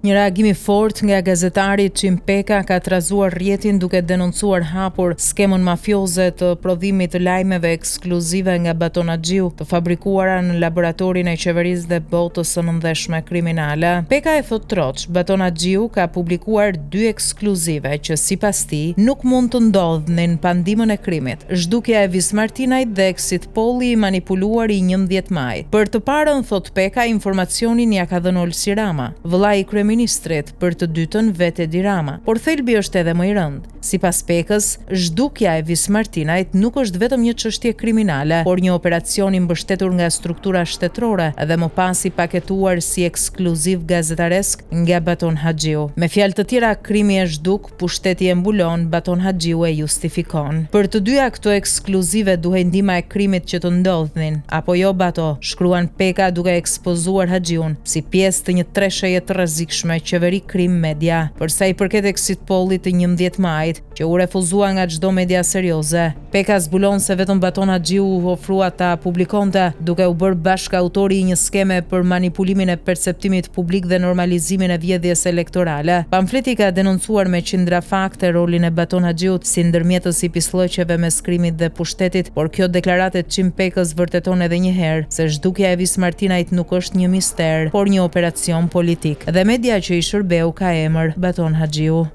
Një reagim i fortë nga gazetari Çim Peka ka trazuar rrjetin duke denoncuar hapur skemën mafioze të prodhimit të lajmeve ekskluzive nga Baton Haxhiu, të fabrikuara në laboratorin e qeverisë dhe botës së nëndeshme kriminale. Peka e thot troç, Baton Haxhiu ka publikuar 2 ekskluzive që sipas tij nuk mund të ndodhnin pa ndihmën e krimit. Zhdukja e Vis Martinajt dhe exit polli i manipuluar i 11 majit. Për të parën, thot Peka, informacionin ja ka dhënë Olsi Rama, vëllai i kryeministrit, për të dytën vetë Edi Rama. Por thelbi është edhe më i rëndë. Sipas Pekës, zhdukja e Vis Martinajt nuk është vetëm një çështje kriminale, por një operacion i mbështetur nga struktura shtetërore dhe më pas i paketuar si ekskluziv gazetaresk nga Baton Haxhiu. Me fjalë të tjera, krimi e zhduk, pushteti e mbulon, Baton Haxhiu e justifikon. Për të dyja këto ekskluzive duhej ndihma e krimit që të ndodhnin, apo jo Bato, shkruan Peka duke ekspozuar Haxhiun si pjesë të një tresheje të rrezikshme qeveri krim media. Për sa i përket exit pollit të 11 majit, që u refuzua nga çdo media serioze, Peka zbulon se vetëm Baton Haxhiu u ofrua ta publikonte, duke u bërë bashkautori i një skeme për manipulimin e perceptimit publik dhe normalizimin e vjedhjes elektorale. Pamfleti ka denoncuar me qindra fakte rolin e Baton Haxhiut si ndërmjetës i pislloqeve mes krimit dhe pushtetit, por kjo deklaratë e Çim Pekës vërteton edhe një herë se zhdukja e Vis Martinajt nuk është një mister, por një operacion politik. Dhe media që i shërbeu ka emër Baton Haxhiu.